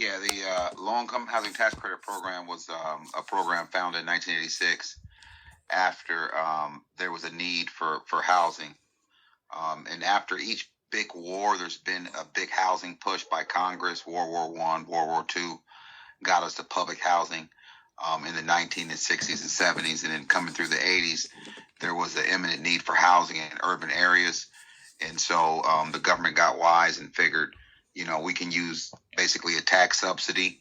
Yeah, the low-income housing tax credit program was a program founded in 1986 after there was a need for housing. And after each big war, there's been a big housing push by Congress. World War One, World War Two got us to public housing in the 1960s and 70s, and then coming through the 80s, there was an imminent need for housing in urban areas. And so the government got wise and figured, we can use basically a tax subsidy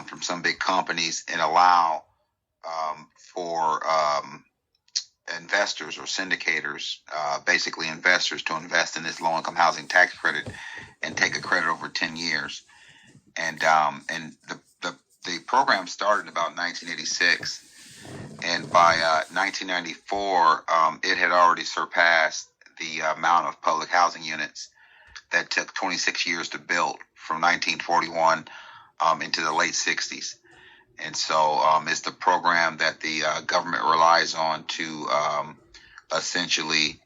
from some big companies and allow for investors or syndicators, basically investors, to invest in this low-income housing tax credit and take a credit over 10 years. And the program started in about 1986, and by 1994, it had already surpassed the amount of public housing units that took 26 years to build from 1941 into the late 60s. And so it's the program that the government relies on to essentially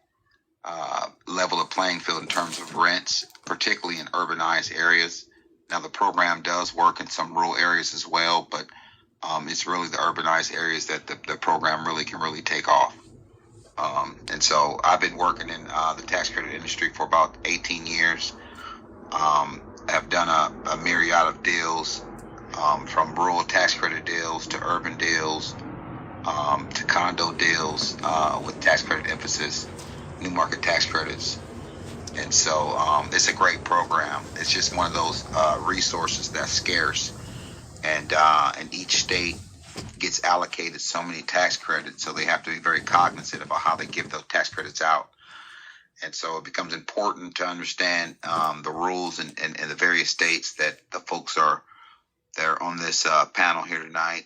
level the playing field in terms of rents, particularly in urbanized areas. Now, the program does work in some rural areas as well, but it's really the urbanized areas that the program can really take off. And so I've been working in the tax credit industry for about 18 years. I've done a myriad of deals, from rural tax credit deals to urban deals, to condo deals with tax credit emphasis, new market tax credits. And so it's a great program. It's just one of those resources that's scarce. And each state gets allocated so many tax credits, so they have to be very cognizant about how they give those tax credits out. And so it becomes important to understand the rules in the various states that the folks they're on this panel here tonight.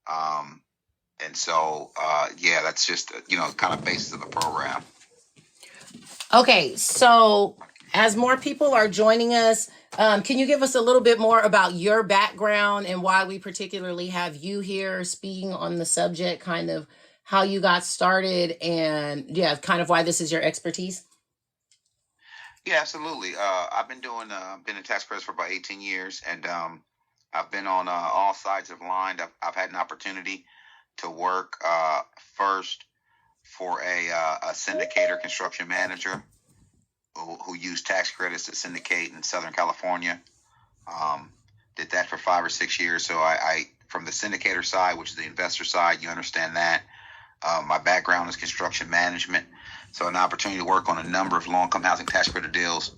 And so, that's just, kind of basis of the program. Okay, so as more people are joining us, can you give us a little bit more about your background and why we particularly have you here speaking on the subject, kind of how you got started and kind of why this is your expertise? Yeah, absolutely. I've been in tax credits for about 18 years, and I've been on all sides of the line. I've had an opportunity to work first for a syndicator, construction manager who used tax credits to syndicate in Southern California. Did that for 5 or 6 years. So I from the syndicator side, which is the investor side, you understand that. My background is construction management. So an opportunity to work on a number of low-income housing tax credit deals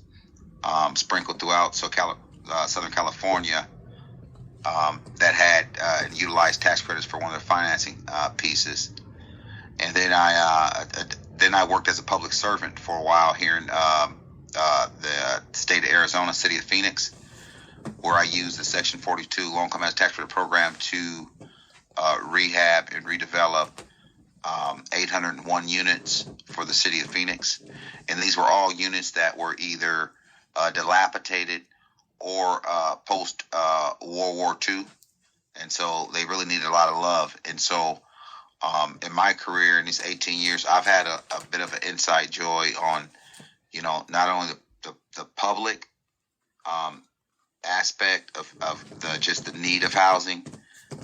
sprinkled throughout Southern California that had utilized tax credits for one of the financing pieces. And then I worked as a public servant for a while here in the state of Arizona, city of Phoenix, where I used the Section 42 low-income housing tax credit program to rehab and redevelop 801 units for the city of Phoenix. And these were all units that were either dilapidated or post World War II. And so they really needed a lot of love. And so in my career in these 18 years, I've had a bit of an inside joy on, not only the public aspect of just the need of housing,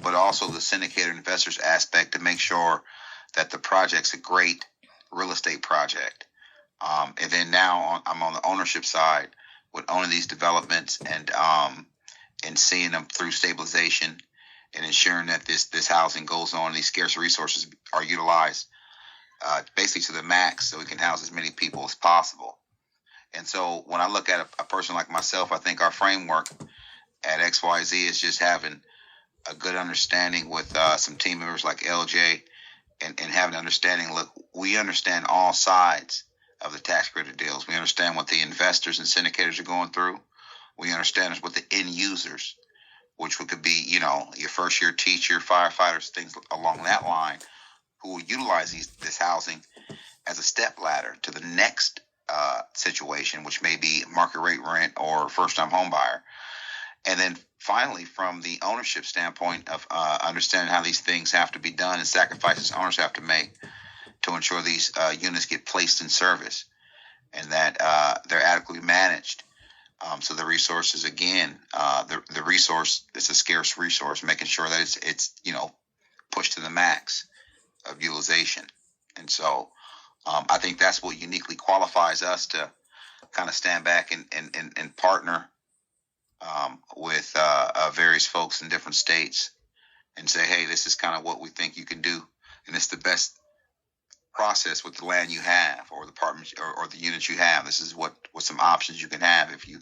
but also the syndicator investors aspect to make sure that the project's a great real estate project. And then now I'm on the ownership side with owning these developments and seeing them through stabilization and ensuring that this housing goes on, these scarce resources are utilized basically to the max so we can house as many people as possible. And so when I look at a person like myself, I think our framework at XYZ is just having a good understanding with some team members like LJ and having an understanding. Look, we understand all sides of the tax credit deals. We understand what the investors and syndicators are going through. We understand what the end users, which could be, your first year teacher, firefighters, things along that line, who will utilize this housing as a step ladder to the next situation, which may be market rate rent or first-time home buyer. And then finally, from the ownership standpoint of understanding how these things have to be done and sacrifices owners have to make to ensure these units get placed in service and that they're adequately managed. So the resources, again, the resource, it's a scarce resource, making sure that it's pushed to the max of utilization. And so I think that's what uniquely qualifies us to kind of stand back and partner with various folks in different states and say, hey, this is kind of what we think you can do, and it's the best process with the land you have, or the apartments, or the units you have. This is what some options you can have if you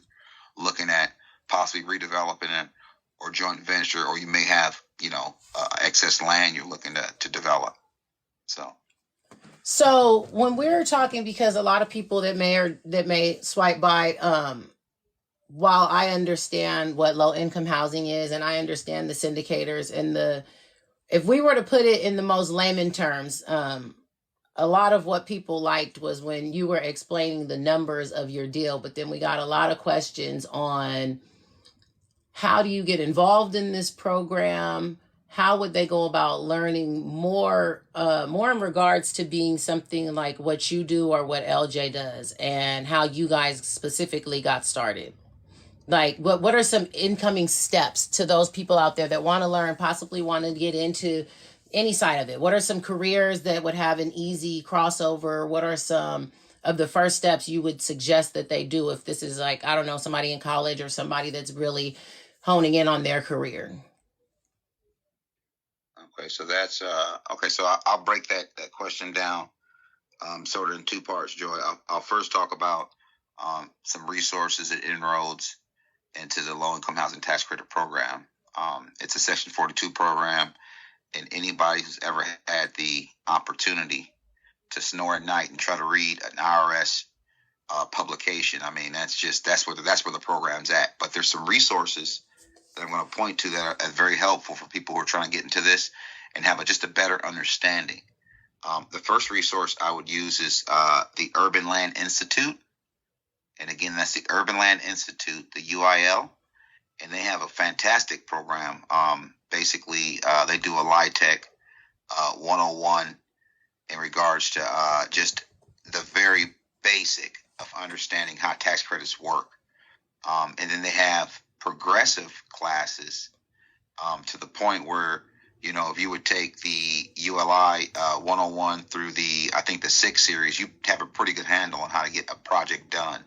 looking at possibly redeveloping it or joint venture, or you may have excess land you're looking to develop. So when we're talking, because a lot of people that may swipe by, while I understand what low income housing is, and I understand the syndicators and if we were to put it in the most layman terms, a lot of what people liked was when you were explaining the numbers of your deal, but then we got a lot of questions on how do you get involved in this program? How would they go about learning more in regards to being something like what you do or what LJ does, and how you guys specifically got started? Like, what are some incoming steps to those people out there that want to learn, possibly want to get into any side of it? What are some careers that would have an easy crossover? What are some of the first steps you would suggest that they do if this is, like, I don't know, somebody in college or somebody that's really honing in on their career? Okay, so that's okay. So I'll break that question down sort of in two parts, Joy. I'll first talk about some resources and inroads into the low income housing tax credit program. It's a Section 42 program, and anybody who's ever had the opportunity to snore at night and try to read an IRS publication, I mean, that's where the program's at. But there's some resources that I'm going to point to that are very helpful for people who are trying to get into this and have just a better understanding. The first resource I would use is the Urban Land Institute. And again, that's the Urban Land Institute, the UIL. And they have a fantastic program. Basically, they do a LIHTC 101 in regards to just the very basic of understanding how tax credits work. And then they have progressive classes to the point where, if you would take the ULI 101 through I think the 6 series, you have a pretty good handle on how to get a project done.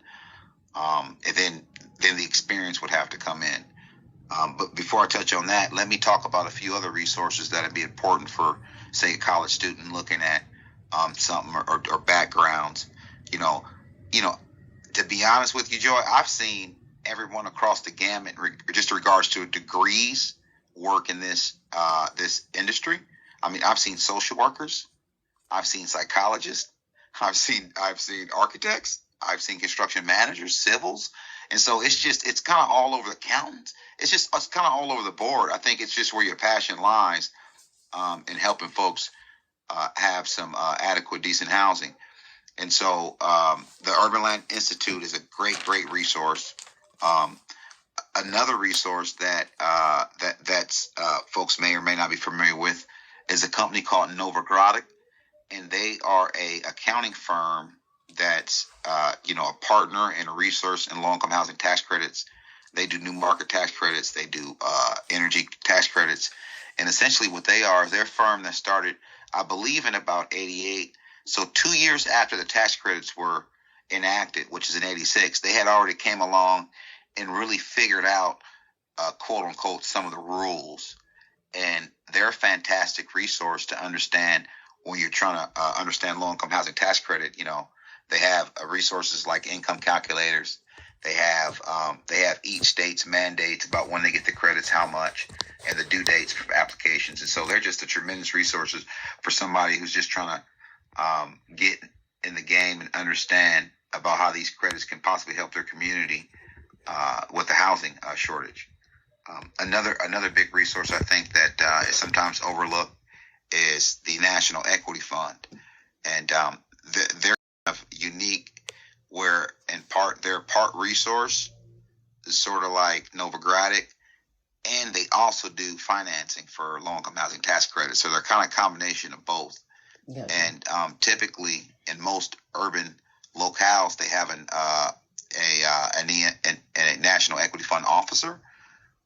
And then the experience would have to come in. But before I touch on that, let me talk about a few other resources that would be important for, say, a college student looking at something or backgrounds. To be honest with you, Joy, I've seen everyone across the gamut, just in regards to degrees, work in this industry. I mean, I've seen social workers, I've seen psychologists, I've seen architects, I've seen construction managers, civils, and so it's kind of all over the accountants. It's kind of all over the board. I think it's just where your passion lies in helping folks have some adequate, decent housing. And so the Urban Land Institute is a great resource. Another resource that folks may or may not be familiar with is a company called Novogradic, and they are a accounting firm that's a partner and a resource in low income housing tax credits. They do new market tax credits. They do energy tax credits, and essentially what they're a firm that started, I believe, in about '88. So 2 years after the tax credits were enacted, which is in '86, they had already came along and really figured out, quote unquote, some of the rules. And they're a fantastic resource to understand when you're trying to understand low income housing tax credit. They have resources like income calculators. They have each state's mandates about when they get the credits, how much, and the due dates for applications. And so they're just a tremendous resources for somebody who's just trying to get in the game and understand about how these credits can possibly help their community with the housing shortage. Another big resource I think that is sometimes overlooked is the National Equity Fund, and they're kind of unique where in part they're part resource, is sort of like Novogradic, and they also do financing for low-income housing tax credits. So they're kind of a combination of both. Yeah. And typically in most urban locales, they have a national equity fund officer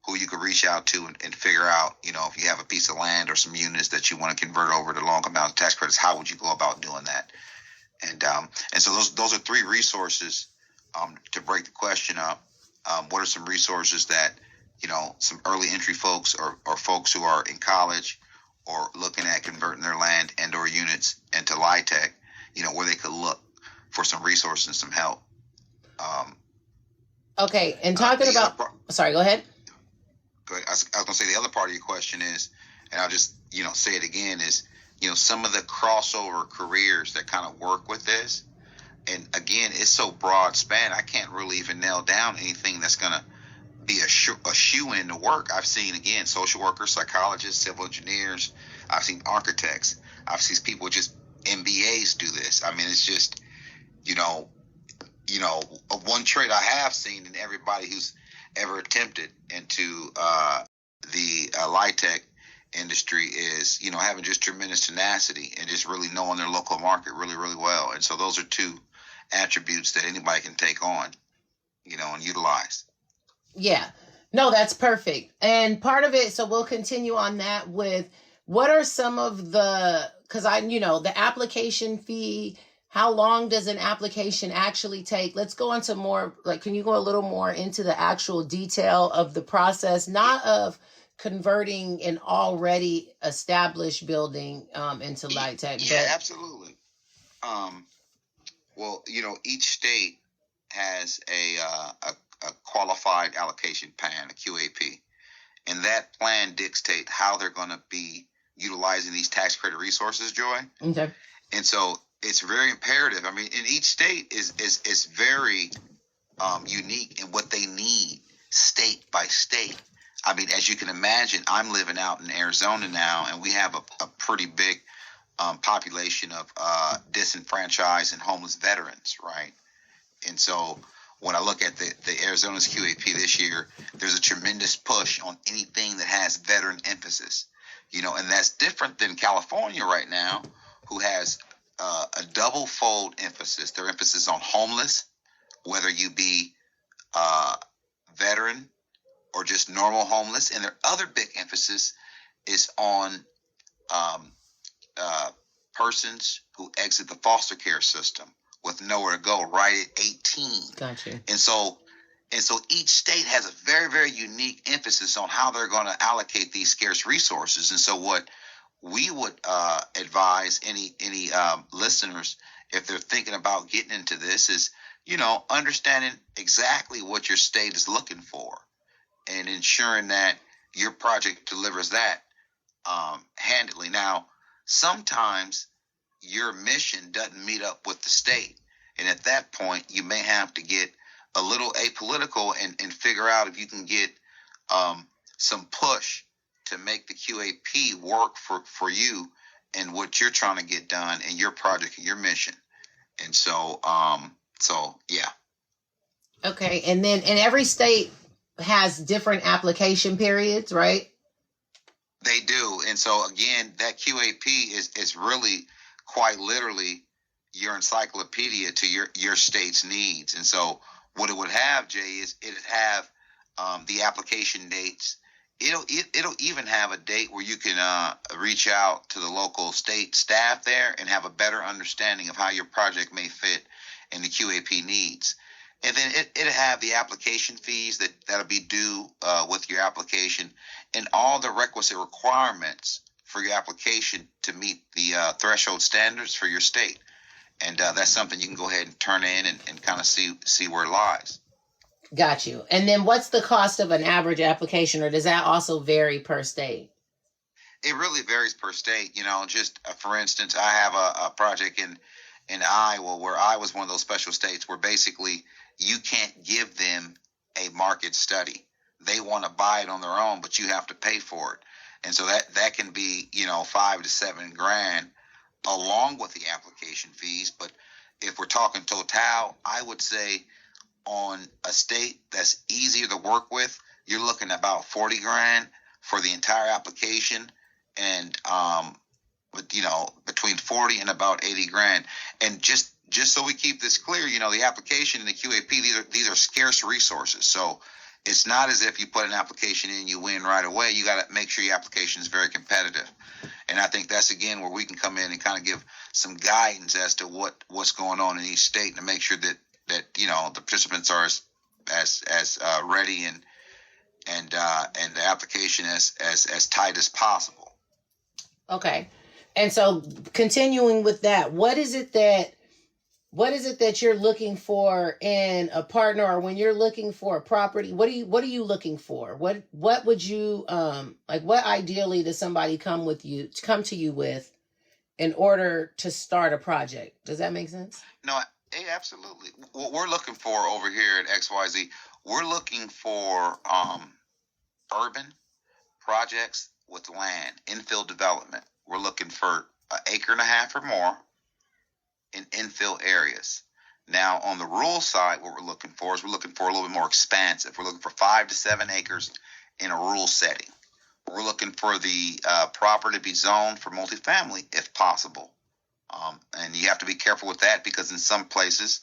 who you could reach out to and figure out, if you have a piece of land or some units that you want to convert over to low-income housing tax credits, how would you go about doing that? And so those are three resources to break the question up. What are some resources that, some early entry folks or folks who are in college or looking at converting their land and or units into LIHTC, where they could look for some resources and some help. Okay, and talking about, sorry, go ahead. Good. I was going to say the other part of your question is, and I'll just, say it again, is, some of the crossover careers that kind of work with this. And again, it's so broad span, I can't really even nail down anything that's going to be a shoe-in to work. I've seen, again, social workers, psychologists, civil engineers. I've seen architects. I've seen people with just MBAs do this. I mean, it's just, one trait I have seen in everybody who's ever attempted into the LIHTC industry is, having just tremendous tenacity and just really knowing their local market really, really well. And so those are two attributes that anybody can take on, and utilize. Yeah, no, that's perfect. And part of it, so we'll continue on that with what are some of because the application fee, how long does an application actually take? Let's go into more, can you go a little more into the actual detail of the process, not of converting an already established building into LIHTC? Yeah, absolutely. Well, each state has a qualified allocation plan, a QAP, and that plan dictates how they're going to be utilizing these tax credit resources, Joy. Okay. And so it's very imperative. I mean, in each state is very unique in what they need state by state. I mean, as you can imagine, I'm living out in Arizona now, and we have a pretty big population of disenfranchised and homeless veterans, right? And so when I look at the Arizona's QAP this year, there's a tremendous push on anything that has veteran emphasis, and that's different than California right now, who has a double fold emphasis. Their emphasis on homeless, whether you be veteran or just normal homeless, and their other big emphasis is on persons who exit the foster care system with nowhere to go right at 18. Gotcha. And so each state has a very, very unique emphasis on how they're going to allocate these scarce resources. And so what we would advise any listeners, if they're thinking about getting into this, is, understanding exactly what your state is looking for and ensuring that your project delivers that handily. Now, sometimes your mission doesn't meet up with the state. And at that point, you may have to get a little apolitical and figure out if you can get some push to make the QAP work for you and what you're trying to get done and your project and your mission. And so, yeah. Okay. And then in every state has different application periods, right? They do. And so again, that QAP is really quite literally your encyclopedia to your state's needs. And so what it would have, Jay, is it'd have the application dates. It'll even have a date where you can reach out to the local state staff there and have a better understanding of how your project may fit in the QAP needs. And then it'll have the application fees that'll be due with your application and all the requisite requirements for your application to meet the threshold standards for your state. And that's something you can go ahead and turn in and kind of see where it lies. Got you. And then what's the cost of an average application, or does that also vary per state? It really varies per state. Just for instance, I have a project in Iowa where Iowa's one of those special states where basically you can't give them a market study. They want to buy it on their own, but you have to pay for it. And so that can be, $5,000 to $7,000 along with the application fees. But if we're talking total, I would say on a state that's easier to work with, you're looking at about $40,000 for the entire application, and between $40,000 and about $80,000. And just just so we keep this clear, the application and the QAP, these are scarce resources. So it's not as if you put an application in, you win right away. You got to make sure your application is very competitive. And I think that's, again, where we can come in and kind of give some guidance as to what's going on in each state, and to make sure that the participants are as ready and the application as tight as possible. Okay. And so continuing with that, what is it that you're looking for in a partner, or when you're looking for a property? What are you looking for? What would you what ideally does somebody come to you with in order to start a project? Does that make sense? No, absolutely. What we're looking for over here at XYZ, we're looking for urban projects with land, infill development. We're looking for an acre and a half or more in infill areas. Now, on the rural side, what we're looking for a little bit more expansive. We're looking for 5 to 7 acres in a rural setting. We're looking for the property to be zoned for multifamily, if possible. And you have to be careful with that, because in some places,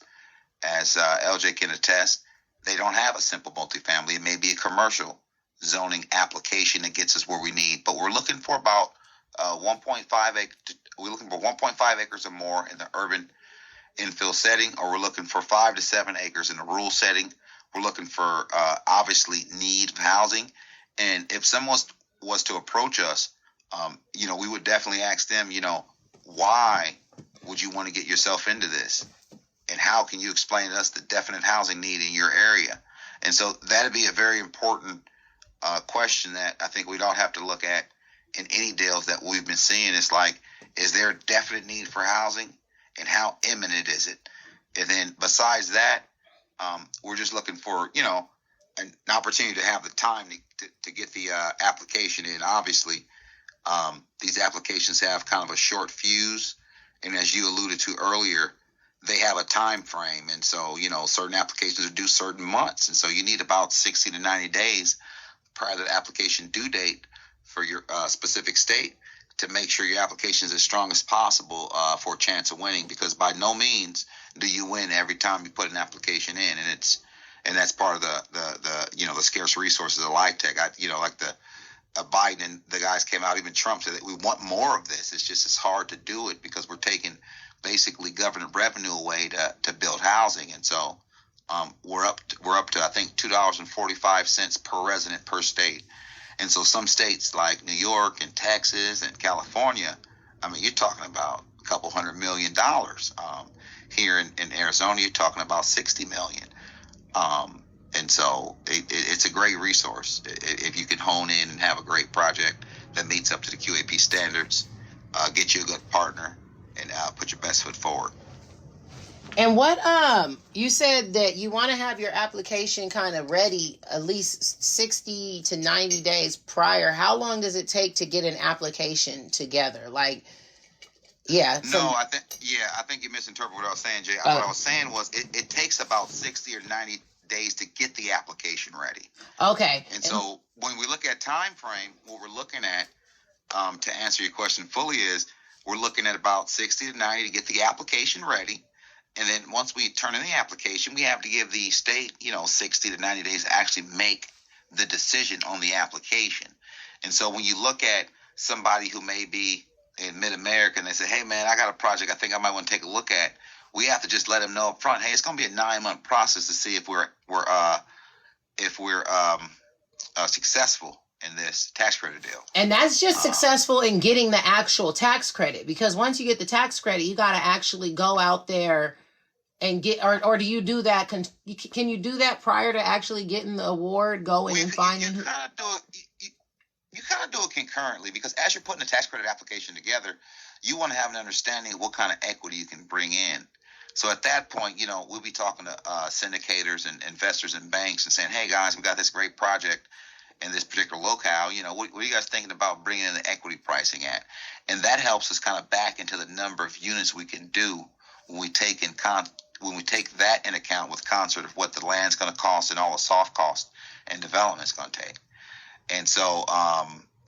as LJ can attest, they don't have a simple multifamily. It may be a commercial zoning application that gets us where we need. But we're looking for about 1.5 acres. We're looking for 1.5 acres or more in the urban infill setting, or we're looking for 5 to 7 acres in the rural setting. We're looking for obviously need of housing. And if someone was to approach us, we would definitely ask them, why would you want to get yourself into this? And how can you explain to us the definite housing need in your area? And so that'd be a very important question that I think we don't have to look at in any deals that we've been seeing. It's like, is there a definite need for housing, and how imminent is it? And then besides that, we're just looking for, an opportunity to have the time to get the application in. Obviously, these applications have kind of a short fuse, and as you alluded to earlier, they have a time frame. And so, certain applications are due certain months, and so you need about 60 to 90 days prior to the application due date for your specific state to make sure your application is as strong as possible for a chance of winning, because by no means do you win every time you put an application in. And that's part of the scarce resources of LIHTC. Like the Biden and the guys came out, even Trump said that we want more of this. It's hard to do it because we're taking basically government revenue away to build housing. And so we're up to I think $2.45 per resident per state. And so some states like New York and Texas and California, you're talking about a couple $100 million. Here in Arizona, you're talking about $60 million. And so it's a great resource if you can hone in and have a great project that meets up to the QAP standards, get you a good partner, and put your best foot forward. And what you said that you want to have your application kind of ready at least 60 to 90 days prior. How long does it take to get an application together? I think you misinterpreted what I was saying, Jay. What I was saying was it takes about 60 or 90 days to get the application ready. Okay. And so when we look at time frame, what we're looking at, to answer your question fully, is we're looking at about 60 to 90 to get the application ready. And then once we turn in the application, we have to give the state, 60 to 90 days to actually make the decision on the application. And so when you look at somebody who may be in mid-America and they say, hey, man, I got a project I think I might want to take a look at, we have to just let them know up front, hey, it's going to be a 9-month process to see if we're successful in this tax credit deal. And that's just successful in getting the actual tax credit, because once you get the tax credit, you got to actually go out there and get, or do you do that? Can you do that prior to actually getting the award, going and finding? You kind of do it concurrently, because as you're putting the tax credit application together, you want to have an understanding of what kind of equity you can bring in. So at that point, we'll be talking to syndicators and investors and banks and saying, hey, guys, we got this great project in this particular locale. What are you guys thinking about bringing in the equity pricing at? And that helps us kind of back into the number of units we can do when we take that in account with concert of what the land's going to cost and all the soft cost and development is going to take. And so,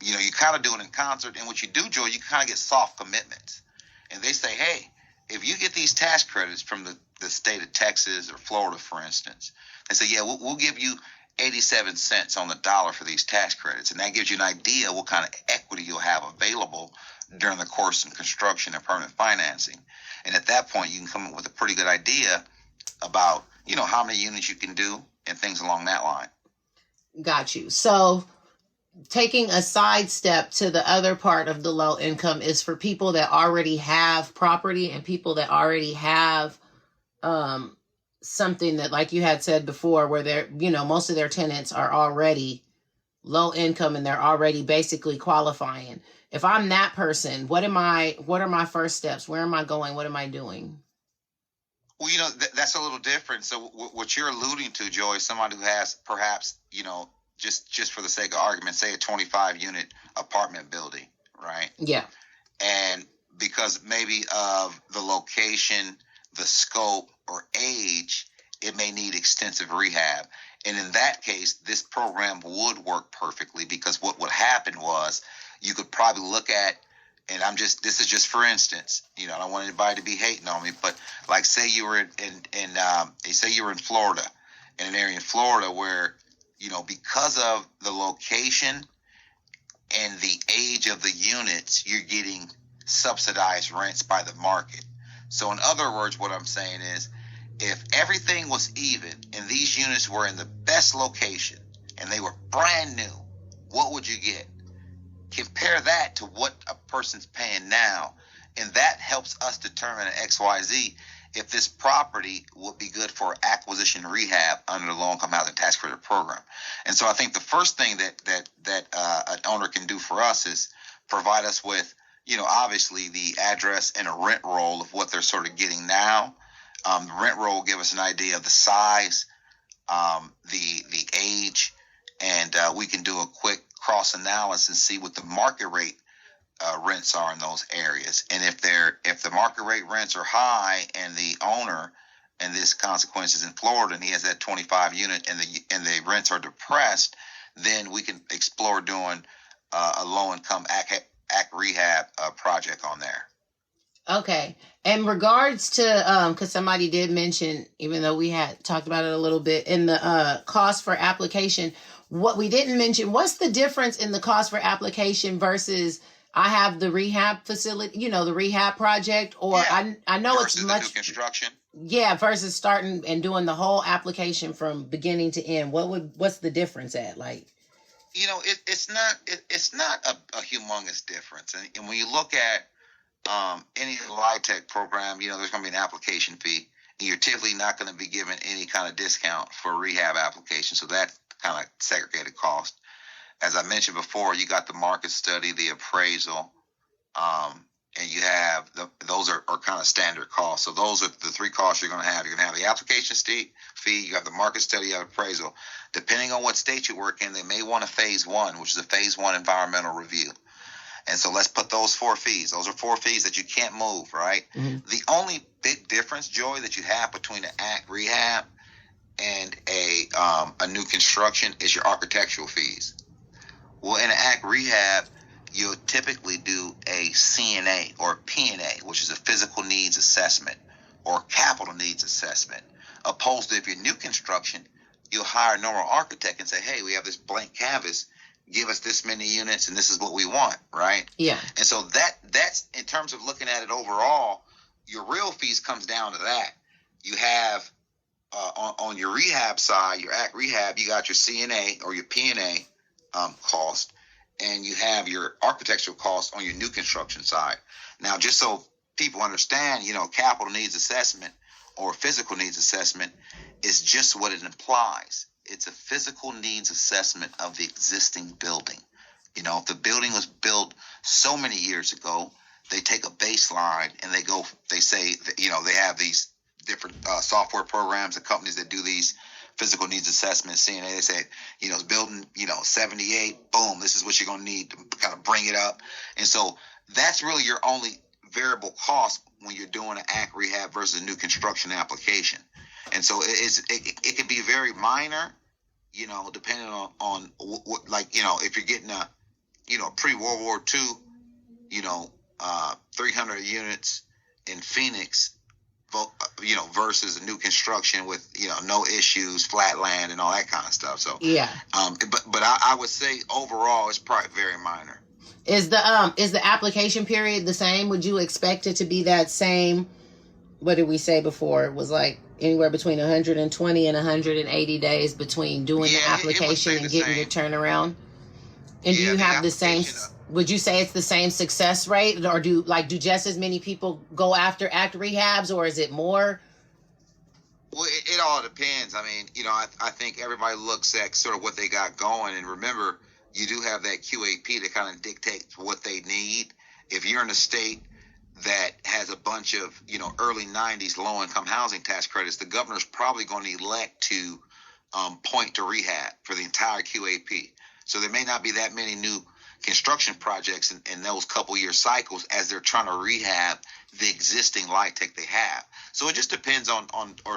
you kind of do it in concert. And what you do, Joe, you kind of get soft commitments. And they say, hey, if you get these tax credits from the state of Texas or Florida, for instance, they say, yeah, we'll give you 87 cents on the dollar for these tax credits. And that gives you an idea what kind of equity you'll have available during the course of construction and permanent financing. And at that point, you can come up with a pretty good idea about, how many units you can do and things along that line. Got you. So taking a sidestep to the other part of the low income is for people that already have property and people that already have something that, like you had said before, where they're, most of their tenants are already low income and they're already basically qualifying. If I'm that person, what are my first steps? Where am I going? What am I doing? Well, that's a little different. So what you're alluding to, Joy, is somebody who has perhaps, just for the sake of argument, say a 25 unit apartment building, right? Yeah. And because maybe of the location, the scope, or age, it may need extensive rehab. And in that case, this program would work perfectly, because what would happen was you could probably look at, and this is just for instance, I don't want anybody to be hating on me, but like say you were say you were in Florida, in an area in Florida where, because of the location and the age of the units, you're getting subsidized rents by the market. So in other words, what I'm saying is, if everything was even and these units were in the best location and they were brand new, what would you get? Compare that to what a person's paying now, and that helps us determine at XYZ if this property would be good for acquisition rehab under the low-income housing tax credit program. And so I think the first thing that an owner can do for us is provide us with, obviously the address and a rent roll of what they're sort of getting now. The rent roll will give us an idea of the size, the age, and we can do a quick cross analysis and see what the market rate rents are in those areas. And if the market rate rents are high and the owner, and this consequence is in Florida, and he has that 25 unit and the rents are depressed, then we can explore doing a low income AC rehab project on there. Okay. In regards to, because somebody did mention, even though we had talked about it a little bit, in the cost for application, what we didn't mention, what's the difference in the cost for application versus I have the rehab facility, the rehab project, or I know versus it's much the new construction. Yeah, versus starting and doing the whole application from beginning to end. What's the difference at? Like, it's not a humongous difference. And when you look at any LIHTC program, there's going to be an application fee, and you're typically not going to be given any kind of discount for a rehab application. So that's kind of segregated cost. As I mentioned before, you got the market study, the appraisal, and you have those are kind of standard costs. So those are the three costs you're going to have. You're going to have the application fee, you have the market study, you have appraisal. Depending on what state you work in, they may want a phase one, which is a phase one environmental review. And so let's put those 4 fees. Those are 4 fees that you can't move, right? Mm-hmm. The only big difference, Joy, that you have between an AC rehab and a new construction is your architectural fees. Well, in an AC rehab, you'll typically do a CNA or PNA, which is a physical needs assessment or capital needs assessment. Opposed to if you're new construction, you'll hire a normal architect and say, hey, we have this blank canvas. Give us this many units and this is what we want, right? Yeah. And so that's in terms of looking at it overall, your real fees comes down to that. You have on your rehab side, your AC rehab, you got your CNA or your PNA cost, and you have your architectural cost on your new construction side. Now, just so people understand, capital needs assessment or physical needs assessment is just what it implies. It's a physical needs assessment of the existing building. If the building was built so many years ago, they take a baseline and they say that, they have these different software programs and companies that do these physical needs assessments. CNA, they say, it's building, 78, boom, this is what you're going to need to kind of bring it up. And so that's really your only variable cost when you're doing an AC rehab versus a new construction application. And so it can be very minor, depending on what, like, if you're getting a, pre-World War II, 300 units, in Phoenix, versus a new construction with, no issues, flat land, and all that kind of stuff. So, Yeah. But I would say overall, it's probably very minor. Is the application period the same? Would you expect it to be that same? What did we say before? It was like anywhere between 120 and 180 days between doing the application and getting your turnaround. And do you have the same? Would you say it's the same success rate, or do just as many people go after ACT rehabs, or is it more? Well, it all depends. I mean, I think everybody looks at sort of what they got going, and remember, you do have that QAP that kind of dictates what they need. If you're in a state that has a bunch of, early 90s low-income housing tax credits, the governor's probably going to elect to point to rehab for the entire QAP. So there may not be that many new construction projects in those couple year cycles as they're trying to rehab the existing LIHTC they have. So it just depends on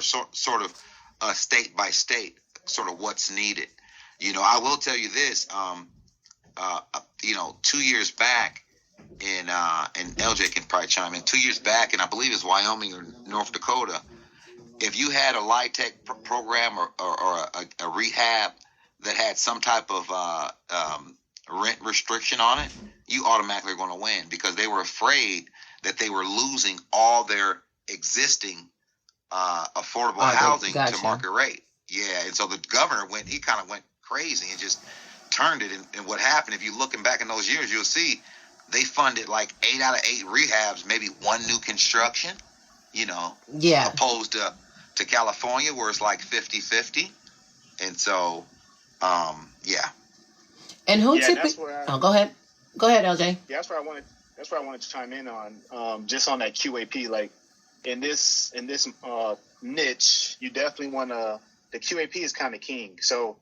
sort of state by state, sort of what's needed. I will tell you this, 2 years back, and LJ can probably chime in. 2 years back, and I believe it's Wyoming or North Dakota, if you had a LIHTC program or a rehab that had some type of rent restriction on it, you automatically are going to win, because they were afraid that they were losing all their existing affordable housing to market rate. Yeah, and so the governor kind of went crazy and just turned it. And what happened, if you're looking back in those years, you'll see they funded like 8 out of 8 rehabs, maybe one new construction, opposed to California where it's like 50-50. And so, yeah. And who typically? Go ahead, LJ. Yeah, that's where I wanted to chime in on, just on that QAP. Like in this niche, you definitely want to. The QAP is kind of king, so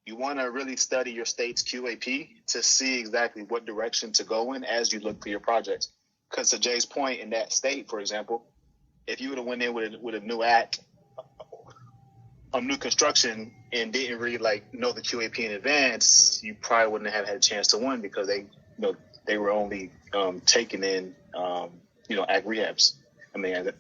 you want to really study your state's QAP to see exactly what direction to go in as you look for your projects. Because to Jay's point, in that state, for example, if you would have went in with a new act, new construction, and didn't really know the QAP in advance, you probably wouldn't have had a chance to win, because they were only taking in ag rehabs. I mean,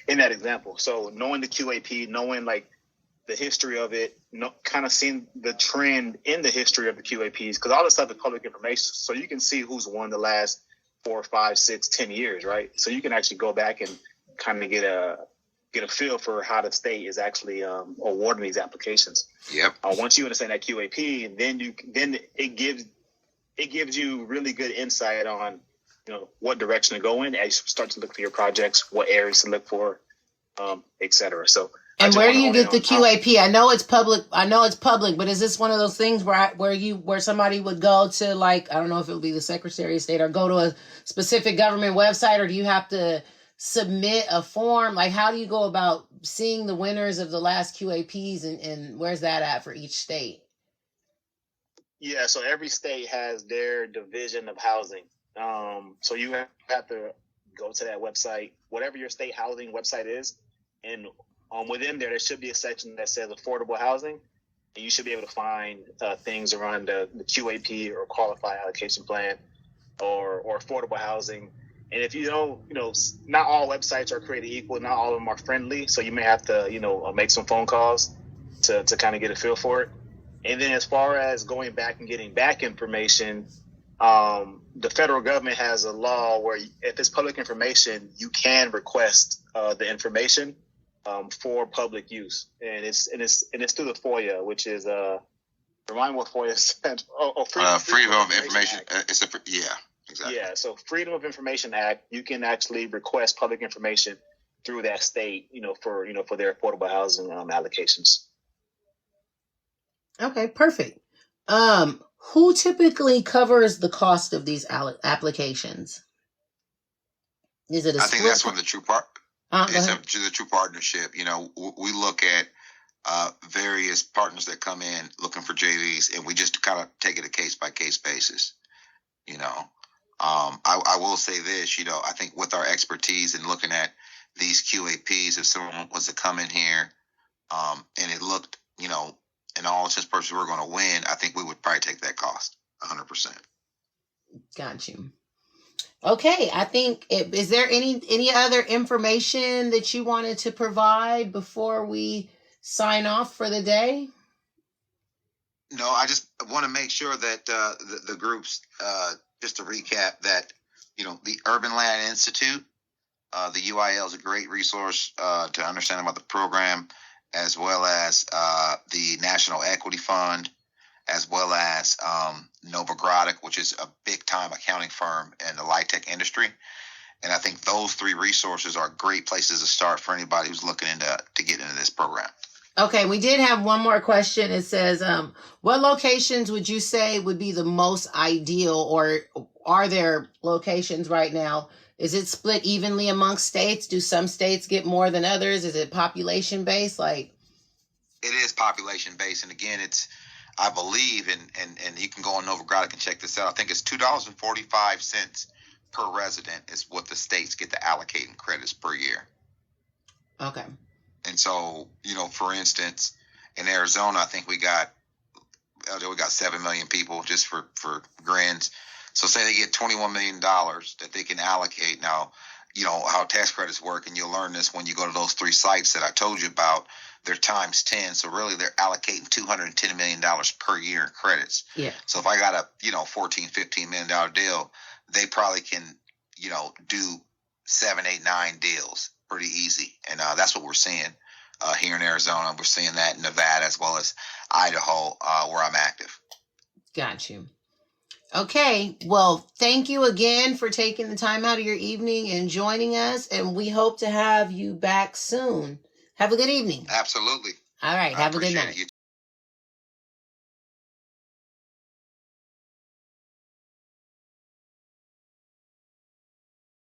in that example. So knowing the QAP, knowing the history of it, kind of seeing the trend in the history of the QAPs, because all this stuff is public information, so you can see who's won the last 4, 5, 6, 10 years, right? So you can actually go back and kind of get a feel for how the state is actually awarding these applications. Yep. Once you understand that QAP, then it gives you really good insight on what direction to go in as you start to look for your projects, what areas to look for, et cetera. So. And where do you get the QAP? I know it's public, but is this one of those things where somebody would go to, I don't know if it would be the Secretary of State, or go to a specific government website, or do you have to submit a form? How do you go about seeing the winners of the last QAPs, and where's that at for each state? Yeah, so every state has their division of housing. So you have to go to that website, whatever your state housing website is, and within there should be a section that says affordable housing, and you should be able to find things around the QAP or qualified allocation plan or affordable housing. And if you don't, not all websites are created equal, not all of them are friendly, so you may have to, make some phone calls to kind of get a feel for it. And then as far as going back and getting back information, the federal government has a law where if it's public information, you can request the information for public use, and it's through the FOIA, which is remind me what FOIA stands. Freedom of Information. Exactly. Yeah, so Freedom of Information Act. You can actually request public information through that state, for their affordable housing allocations. Okay, perfect. Who typically covers the cost of these applications? Is it a? I think that's when the true part. It's the true partnership. We look at various partners that come in looking for JVs, and we just kind of take it a case by case basis. I will say this. I think with our expertise in looking at these QAPs, if someone was to come in here, and it looked, in all intents and purposes, we're going to win, I think we would probably take that cost 100%. Got you. Okay, I think is there any other information that you wanted to provide before we sign off for the day? No, I just want to make sure that the groups, just to recap, that the Urban Land Institute, the UIL is a great resource to understand about the program, as well as the National Equity Fund, as well as Novogradac, which is a big time accounting firm in the LIHTC industry. And I think those three resources are great places to start for anybody who's looking to get into this program. Okay, we did have one more question. It says, what locations would you say would be the most ideal, or are there locations right now? Is it split evenly amongst states? Do some states get more than others? Is it population based? Like, it is population based, and again, it's, I believe, and you can go on Novogradac and check this out. I think it's $2.45 per resident is what the states get to allocate in credits per year. okay. And so, for instance, in Arizona, I think we got 7 million people, just for grins. So say they get $21 million that they can allocate. Now, how tax credits work, and you'll learn this when you go to those three sites that I told you about. They're times 10. So really they're allocating $210 million per year in credits. Yeah. So if I got a, $14, $15 million deal, they probably can, do 7, 8, 9 deals pretty easy. And that's what we're seeing here in Arizona. We're seeing that in Nevada as well as Idaho, where I'm active. Got you. Okay. Well, thank you again for taking the time out of your evening and joining us. And we hope to have you back soon. Have a good evening. Absolutely. All right. Have a good night. You